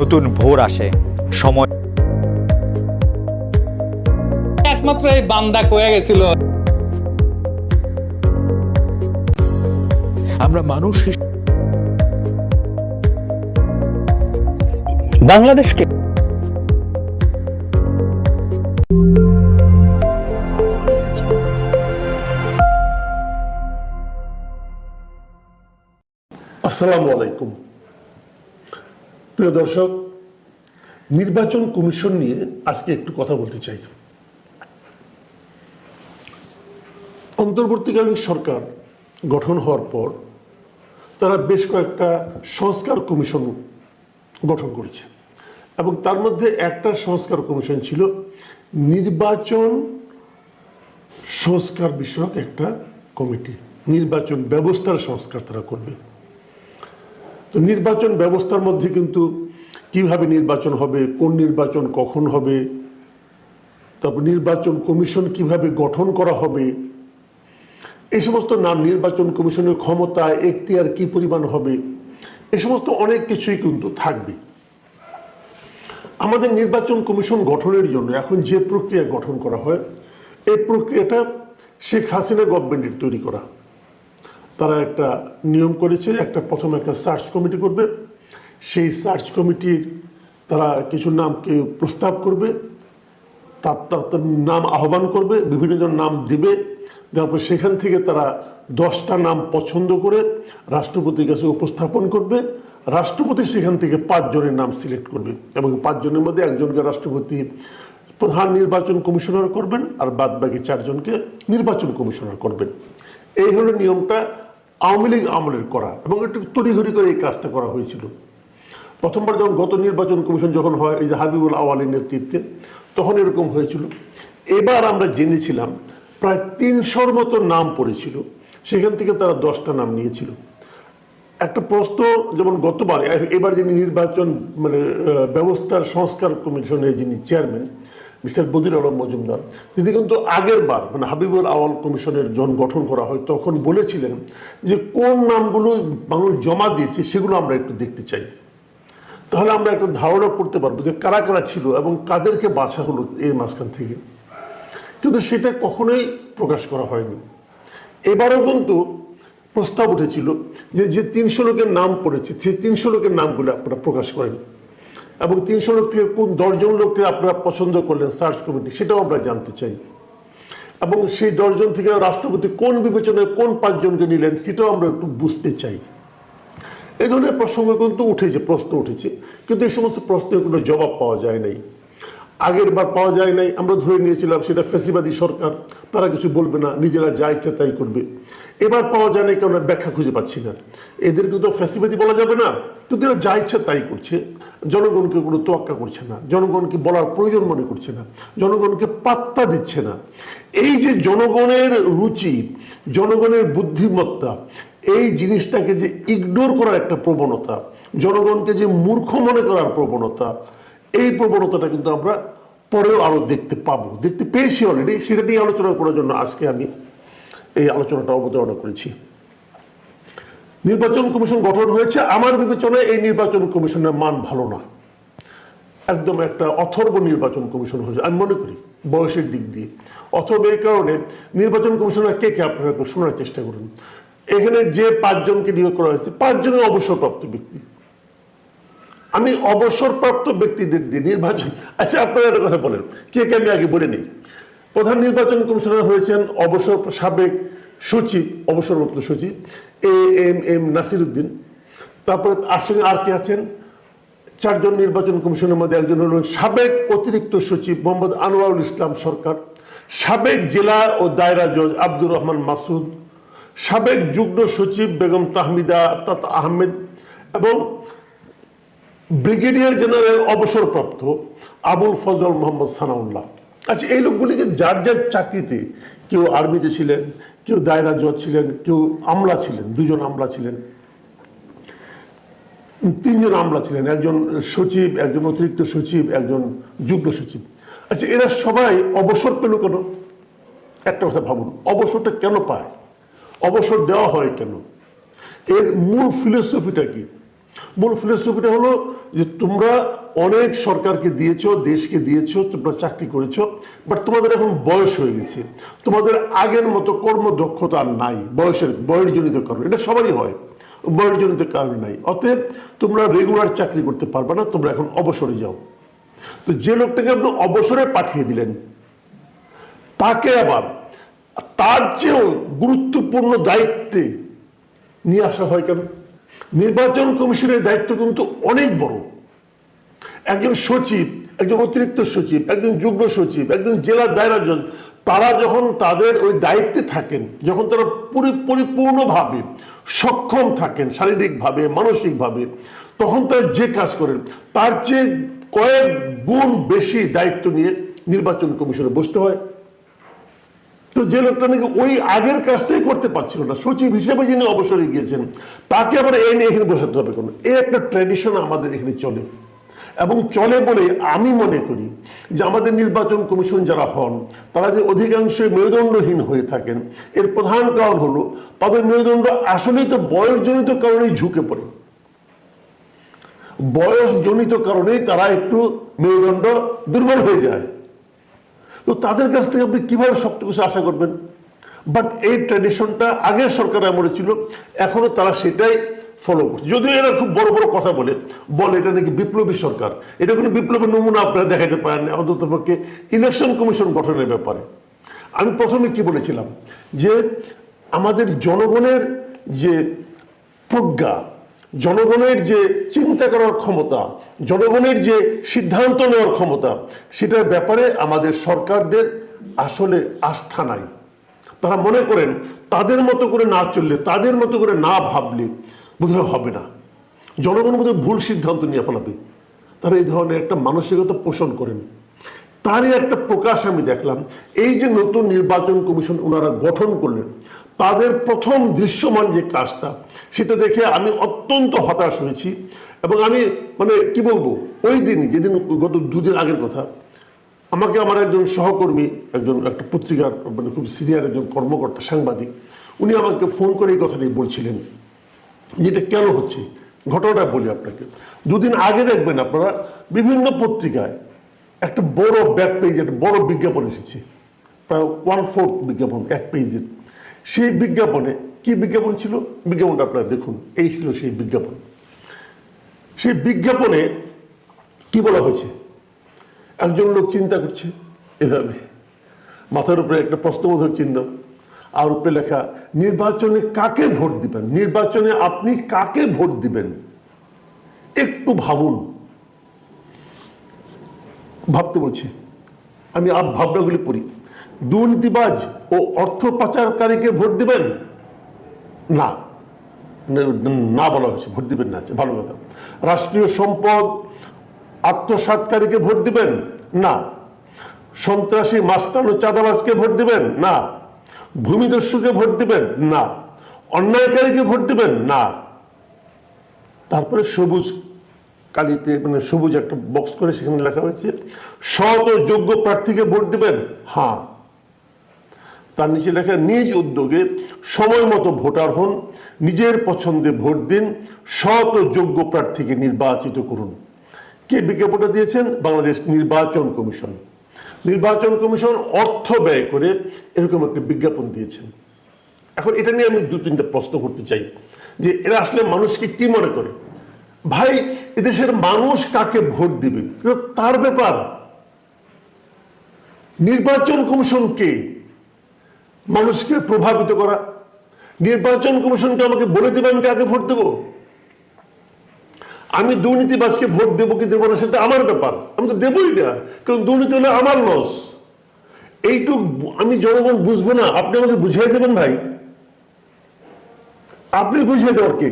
নতুন ভোর আসে, সময় একমাত্র এই বান্দা কয়ে গেছিল আমরা মানুষ বাংলাদেশকে আসসালামু আলাইকুম। প্রিয় দর্শক, নির্বাচন কমিশন নিয়ে আজকে একটু কথা বলতে চাই। অন্তর্বর্তীকালীন সরকার গঠন হওয়ার পর তারা বেশ কয়েকটা সংস্কার কমিশন গঠন করেছে এবং তার মধ্যে একটা সংস্কার কমিশন ছিল নির্বাচন সংস্কার বিষয়ক একটা কমিটি। নির্বাচন ব্যবস্থার সংস্কার তারা করবে। তো নির্বাচন ব্যবস্থার মধ্যে কিন্তু কিভাবে নির্বাচন হবে, কোন নির্বাচন কখন হবে, তারপর নির্বাচন কমিশন কিভাবে গঠন করা হবে, এই সমস্ত নাম, নির্বাচন কমিশনের ক্ষমতা এখতিয়ার কি পরিমাণ হবে, এই সমস্ত অনেক কিছুই কিন্তু থাকবে। আমাদের নির্বাচন কমিশন গঠনের জন্য এখন যে প্রক্রিয়া গঠন করা হয়, এই প্রক্রিয়াটা শেখ হাসিনা গভর্নমেন্টের তৈরি করা। তারা একটা নিয়ম করেছে, প্রথমে একটা সার্চ কমিটি করবে। সেই সার্চ কমিটির তারা কিছু নামকে প্রস্তাব করবে, তার নাম আহ্বান করবে, বিভিন্ন জন নাম দিবে। তারপর সেখান থেকে তারা 10টা নাম পছন্দ করে রাষ্ট্রপতির কাছে উপস্থাপন করবে। রাষ্ট্রপতি সেখান থেকে 5 জনের নাম সিলেক্ট করবে এবং 5 জনের মধ্যে একজনকে রাষ্ট্রপতি প্রধান নির্বাচন কমিশনার করবেন আর বাদ বাকি 4 জনকে নির্বাচন কমিশনার করবেন। এই হলো নিয়মটা আওয়ামী লীগ আমলের করা এবং একটু তড়িঘড়ি করে এই কাজটা করা হয়েছিল। প্রথমবার যখন গত নির্বাচন কমিশন যখন হয়, এই যে হাবিবুল আওয়ালের নেতৃত্বে, তখন এরকম হয়েছিল। এবার আমরা জেনেছিলাম প্রায় 300-র মতো নাম পড়েছিল, সেখান থেকে তারা 10টা নাম নিয়েছিল। একটা প্রশ্ন, যেমন গতবার, এবার যিনি নির্বাচন ব্যবস্থার সংস্কার কমিশনের যিনি চেয়ারম্যান মিস্টার বদির আলম মজুমদার, তিনি কিন্তু আগের বার হাবিবুল আওয়াল কমিশনের যখন গঠন করা হয় তখন বলেছিলেন যে কোন নামগুলো মানুষ জমা দিয়েছে সেগুলো আমরা একটু দেখতে চাই, তাহলে আমরা একটা ধারণা করতে পারবো যে কারা কারা ছিল এবং কাদেরকে বাছা হলো এই মাঝখান থেকে। কিন্তু সেটা কখনোই প্রকাশ করা হয়নি। এবারও কিন্তু প্রস্তাব উঠেছিল যে 300 লোকের নাম পড়েছে, সেই 300 লোকের নামগুলো আপনারা প্রকাশ করেন এবং 300 লোক থেকে কোন 10 জন লোককে আপনারা পছন্দ করলেন সার্চ কমিটি, সেটাও আমরা জানতে চাই। এবং সেই 10 জন থেকে রাষ্ট্রপতি কোন বিবেচনায় কোন 5 জনকে নিলেন সেটাও আমরা একটু বুঝতে চাই। এই ধরনের প্রসঙ্গ কিন্তু উঠেছে, প্রশ্ন উঠেছে, কিন্তু এই সমস্ত প্রশ্নের কোনো জবাব পাওয়া যায় নাই। আগের বার পাওয়া যায় নাই, আমরা ধরে নিয়েছিলাম সেটা ফ্যাসিবাদী সরকার, তারা কিছু বলবে না, নিজেরা যা ইচ্ছা তাই করবে। এবার পাওয়া যায় না, কেন ব্যাখ্যা খুঁজে পাচ্ছি না। এদেরকে তো ফ্যাসিবাদী বলা যাবে না, কিন্তু এরা যা ইচ্ছা তাই করছে, জনগণকে কোনো তোয়াক্কা করছে না, জনগণকে বলার প্রয়োজন মনে করছে না, জনগণকে পাত্তা দিচ্ছে না। এই যে জনগণের রুচি, জনগণের বুদ্ধিমত্তা, এই জিনিসটাকে যে ইগনোর করার একটা প্রবণতা, জনগণকে যে মূর্খ মনে করার প্রবণতা, এই প্রবণতাটা কিন্তু আমরা পরেও আরো দেখতে পাবো, দেখতে পেয়েছি অলরেডি। সেটা নিয়ে আলোচনা করার জন্য আজকে আমি এই আলোচনাটা অবতারণা করেছি। নির্বাচন কমিশন গঠন হয়েছে, আমার বিবেচনায় এই নির্বাচন কমিশনের মান ভালো না, একদম একটা অথর্ব নির্বাচন কমিশন হয়েছে আমি মনে করি বয়সের দিক দিয়ে। অথর্ব এই কারণে, নির্বাচন কমিশনার কে কে আপনারা শোনার চেষ্টা করুন। এখানে যে 5 জনকে নিয়োগ করা হয়েছে, 5 জনের অবসরপ্রাপ্ত ব্যক্তি। আমি অবসরপ্রাপ্ত ব্যক্তিদের দিয়ে নির্বাচন, আচ্ছা আপনারা একটা কথা বলেন, কে কে আমি আগে বলে নিই। প্রধান নির্বাচন কমিশনার হয়েছেন সাবেক সচিব, অবসরপ্রাপ্ত সচিব এম নাসির উদ্দিন। তারপরে আর কে আছেন, 4 জন নির্বাচন কমিশনের মধ্যে একজন হলেন সাবেক অতিরিক্ত সচিব মোহাম্মদ আনোয়ারুল ইসলাম সরকার, সাবেক জেলা ও দায়রা জজ আব্দুর রহমান মাসুদ, সাবেক যুগ্ম সচিব বেগম তাহমিদা আহমেদ এবং ব্রিগেডিয়ার জেনারেল অবসরপ্রাপ্ত আবুল ফজল মোহাম্মদ সানাউল্লাহ। আচ্ছা, এই লোকগুলিকে যার যার চাকরিতে, কেউ আর্মিতে ছিলেন, কেউ দায়রা জজ ছিলেন, কেউ আমলা ছিলেন, 2 জন আমলা ছিলেন, 3 জন আমলা ছিলেন, একজন সচিব, একজন অতিরিক্ত সচিব, একজন যুগ্ম সচিব। আচ্ছা, এরা সবাই অবসর পেল কেন? একটা কথা ভাবুন, অবসরটা কেন পায়, অবসর দেওয়া হয় কেন, এর মূল ফিলোসফিটা কি? মূল ফিলোসফিটা হলো যে তোমরা অনেক সরকারকে দিয়েছো, দেশকে দিয়েছো, তোমরা চাকরি করেছো, বাট তোমাদের এখন বয়স হয়ে গেছে, তোমাদের আগের মতো কর্মদক্ষতা আর নাই, বয়সজনিত কারণ, এটা সবারই হয়, বয়সজনিত কারণ নাই, অতএব তোমরা রেগুলার চাকরি করতে পারবে না, তোমরা এখন অবসরে যাও। তো যে লোকটাকে আপনি অবসরে পাঠিয়ে দিলেন, তাকে আবার তার চেয়েও গুরুত্বপূর্ণ দায়িত্বে নিয়ে আসা হয় কেন? নির্বাচন কমিশনের দায়িত্ব কিন্তু অনেক বড়। একজন সচিব, একজন অতিরিক্ত সচিব, একজন যুগ্ম সচিব, একজন জেলা দায়রা জজ, তারা যখন তাদের ওই দায়িত্বে থাকেন, যখন তারা পরিপূর্ণভাবে সক্ষম থাকেন শারীরিকভাবে, মানসিকভাবে, তখন তারা যে কাজ করেন তার চেয়ে কয়েক গুণ বেশি দায়িত্ব নিয়ে নির্বাচন কমিশনে বসতে হয়। তো যে লোকটা নাকি ওই আগের কাজটাই করতে পারছিল না, সচিব হিসেবে যিনি অবসরে গিয়েছেন, তাকে আবার এনে এখানে বসাতে হবে কেন? এই একটা ট্র্যাডিশন আমাদের এখানে চলে, এবং চলে বলে আমি মনে করি যে আমাদের নির্বাচন কমিশন যারা হন, তারা যে অধিকাংশই মেরুদণ্ডহীন হয়ে থাকেন, এর প্রধান কারণ হলো তাদের মেরুদণ্ড আসলেই তো বয়সজনিত কারণেই ঝুঁকে পড়ে। বয়সজনিত কারণেই তারা একটু মেরুদণ্ড দুর্বল হয়ে যায়। তো তাদের কাছ থেকে আপনি কিভাবে শক্ত কিছু আশা করবেন? বাট এই ট্র্যাডিশনটা আগের সরকার আমলে ছিল, এখনো তারা সেটাই ফলো করছে। যদিও এরা খুব বড় বড় কথা বলে এটা নাকি বিপ্লবী সরকার, এটা কোনো বিপ্লবের নমুনা আপনারা দেখাতে পারেন না, অন্ততপক্ষে ইলেকশন কমিশন গঠনের ব্যাপারে। আমি প্রথমে কি বলেছিলাম যে আমাদের জনগণের যে প্রজ্ঞা, জনগণের যে চিন্তা করার ক্ষমতা, জনগণের যে সিদ্ধান্ত নেওয়ার ক্ষমতা, সেটার ব্যাপারে আমাদের সরকারদের আসলে আস্থা নাই। তারা মনে করেন তাদের মতো করে না চললে, তাদের মতো করে না ভাবলে বোধহয় হবে না, জনগণ বোধহয় ভুল সিদ্ধান্ত নিয়ে ফেলাবে। তারা এই ধরনের একটা মানসিকতা পোষণ করেন। তারই একটা প্রকাশ আমি দেখলাম এই যে নতুন নির্বাচন কমিশন ওনারা গঠন করলেন, তাদের প্রথম দৃশ্যমান যে কাজটা, সেটা দেখে আমি অত্যন্ত হতাশ হয়েছি। এবং আমি মানে কি বলবো, ওই দিনই, যেদিন গত দুদিন আগের কথা, আমাকে আমার একজন সহকর্মী, একটা পত্রিকার মানে খুব সিনিয়র একজন কর্মকর্তা, সাংবাদিক, উনি আমাকে ফোন করে এই কথাটি বলছিলেন যে এটা কেন হচ্ছে। ঘটনাটা বলি আপনাকে। দুদিন আগে দেখবেন আপনারা বিভিন্ন পত্রিকায় একটা বড় ব্যাক পেজে একটা বড় বিজ্ঞাপন এসেছে, প্রায় 1/4 বিজ্ঞাপন, এক পেজের। সেই বিজ্ঞাপনে কি বিজ্ঞাপন ছিল, বিজ্ঞাপনটা আপনারা দেখুন, এই ছিল সেই বিজ্ঞাপন। সেই বিজ্ঞাপনে কি বলা হয়েছে, একজন লোক চিন্তা করছে এভাবে, মাথার উপরে একটা প্রশ্নবোধক চিহ্ন, আর উপরে লেখা নির্বাচনে কাকে ভোট দিবেন, নির্বাচনে আপনি কাকে ভোট দিবেন, একটু ভাবুন। ভাবতে বলছি, আমি ভাবনাগুলি পড়ি। দুর্নীতিবাজ ও অর্থ পাচারকারীকে ভোট দিবেন না, না বলা হয়েছে, ভোট দিবেন না, ভালো কথা। রাষ্ট্রীয় সম্পদ আত্মসাৎকারীকে ভোট দিবেন না, সন্ত্রাসী মাস্তান ও চাঁদাবাজকে ভোট দিবেন না, ভূমিদস্যুকে ভোট দিবেন না, অন্যায়কারীকে ভোট দিবেন না। তারপরে সবুজ কালিতে মানে সবুজ একটা বক্স করে সেখানে লেখা হয়েছে সৎ ও যোগ্য প্রার্থীকে ভোট দিবেন হ্যাঁ। তার নিচে লেখা নিজ উদ্যোগে সময় মতো ভোটার হন, নিজের পছন্দে ভোট দিন, সৎ ও যোগ্য প্রার্থীকে নির্বাচিত করুন। কে বিজ্ঞাপনটা দিয়েছেন? বাংলাদেশ নির্বাচন কমিশন। নির্বাচন কমিশন অর্থ ব্যয় করে এরকম একটা বিজ্ঞাপন দিয়েছেন। এখন এটা নিয়ে আমি 2-3টা প্রশ্ন করতে চাই যে এরা আসলে মানুষকে কি মনে করে? ভাই, এদেশের মানুষ কাকে ভোট দিবে তার ব্যাপার। নির্বাচন কমিশন কে? মানুষকে প্রভাবিত করা। নির্বাচন কমিশনকে আমাকে বলে দেবে আমি কাকে ভোট দেবো? আমি দুর্নীতিবাজকে ভোট দেবো কি দেবো না সেটা আমার ব্যাপার, আমি তো দেবই না, কারণ দুর্নীতি হলে আমার লস। এইটুক আমি জনগণ বুঝবো না, আপনি আমাকে বুঝিয়ে দেবেন ভাই? আপনি বুঝিয়ে দেওয়ার কে?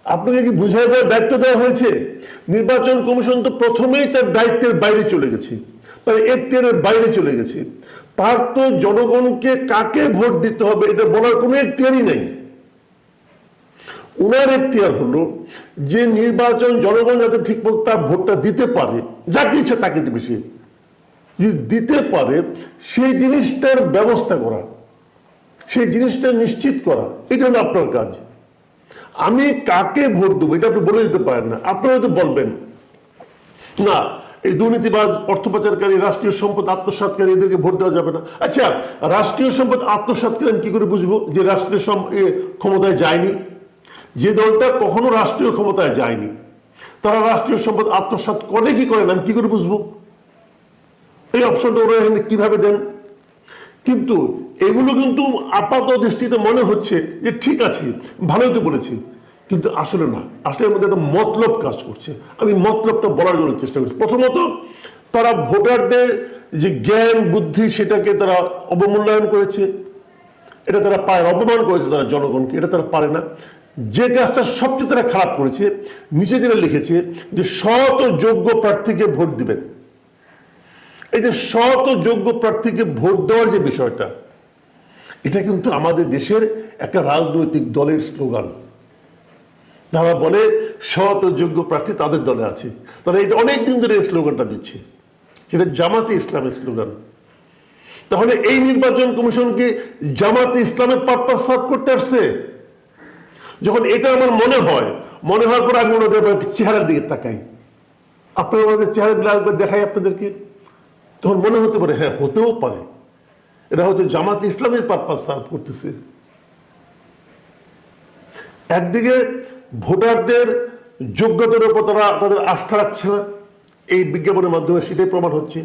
আপনাকে কি বুঝিয়ে দেওয়ার দায়িত্ব দেওয়া হয়েছে? নির্বাচন কমিশন তো প্রথমেই তার দায়িত্বের বাইরে চলে গেছে, তার এখতিয়ারের বাইরে চলে গেছে। তার তো জনগণকে কাকে ভোট দিতে হবে এটা বলার কোনো এখতিয়ারই নেই। উনার এখতিয়ার হলো যে নির্বাচন জনগণ যাতে ঠিকমতো তার ভোটটা দিতে পারে, যাকে ইচ্ছা তাকে দিবে, সে যদি দিতে পারে সেই জিনিসটার ব্যবস্থা করা, সেই জিনিসটা নিশ্চিত করা, এটা হলো আপনার কাজ। আমি কাকে ভোট দেবো এটা আপনি বলে দিতে পারেন না। আপনারা হয়তো বলবেন না এই দুর্নীতিবাজ, অর্থ পাচারকারী, রাষ্ট্রীয় সম্পদ আত্মসাৎকারী এদেরকে ভোট দেওয়া যাবে না। আচ্ছা, রাষ্ট্রীয় সম্পদ আত্মসাৎকারী আমি কি করে বুঝবো যে রাষ্ট্রীয় ক্ষমতায় যায়নি? যে দলটা কখনো রাষ্ট্রীয় ক্ষমতায় যায়নি তারা রাষ্ট্রীয় সম্পদ আত্মসাৎ করে কি করে না আমি কি করে বুঝবো? এই অপশনটা ওরা এখানে কিভাবে দেন? কিন্তু এগুলো কিন্তু আপাত দৃষ্টিতে মনে হচ্ছে যে ঠিক আছে, ভালোই তো বলেছি, কিন্তু আসলে না। আসলে এর মধ্যে একটা মতলব কাজ করছে। আমি মতলবটা বলার জন্য চেষ্টা করছি। প্রথমত, তারা ভোটারদের যে জ্ঞান বুদ্ধি সেটাকে তারা অবমূল্যায়ন করেছে, এটা তারা পারে, অপমান করেছে তারা জনগণকে, এটা তারা পারে না। যে কাজটা সবচেয়ে তারা খারাপ করেছে, নিচে যেটা লিখেছে যে সৎ ও যোগ্য প্রার্থীকে ভোট দিবেন। এই যে সৎ ও যোগ্য প্রার্থীকে ভোট দেওয়ার যে বিষয়টা, এটা কিন্তু আমাদের দেশের একটা রাজনৈতিক দলের স্লোগান। তারা বলে সৎ ও যোগ্য প্রার্থী তাদের দলে আছে, তারা এটা অনেকদিন ধরে এই স্লোগানটা দিচ্ছে, সেটা জামাতে ইসলামের স্লোগান। তাহলে এই নির্বাচন কমিশনকে জামাতে ইসলামের পারপাস সার্ভ করতে আসছে? যখন এটা আমার মনে হওয়ার পর আমি ওনাদের চেহারার দিকে তাকাই, আপনারা ওনাদের চেহারাগুলো একবার দেখাই আপনাদেরকে, তখন মনে হতে পারে হ্যাঁ, হতেও পারে এরা হয়তো জামাতে ইসলামের পারপাস সার্ভ করতেছে। একদিকে ভোটারদের যোগ্যতার উপর তারা তাদের আস্থা রাখছে না, এই বিজ্ঞাপনের মাধ্যমে সেটাই প্রমাণ হচ্ছে।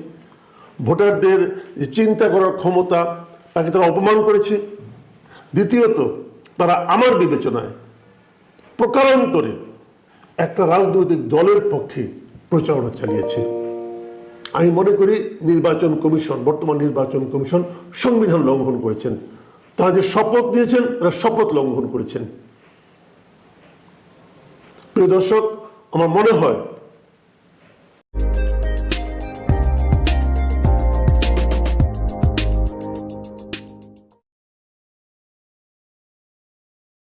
ভোটারদের যে চিন্তা করার ক্ষমতা তাকে তারা অপমান করেছে। দ্বিতীয়ত, তারা আমার বিবেচনায় প্রকারান্তরে একটা রাজনৈতিক দলের পক্ষে প্রচারণা চালিয়েছে। আমি মনে করি নির্বাচন কমিশন, বর্তমান নির্বাচন কমিশন সংবিধান লঙ্ঘন করেছেন। তারা যে শপথ নিয়েছেন তারা শপথ লঙ্ঘন করেছেন। প্রিয় দর্শক, আমার মনে হয়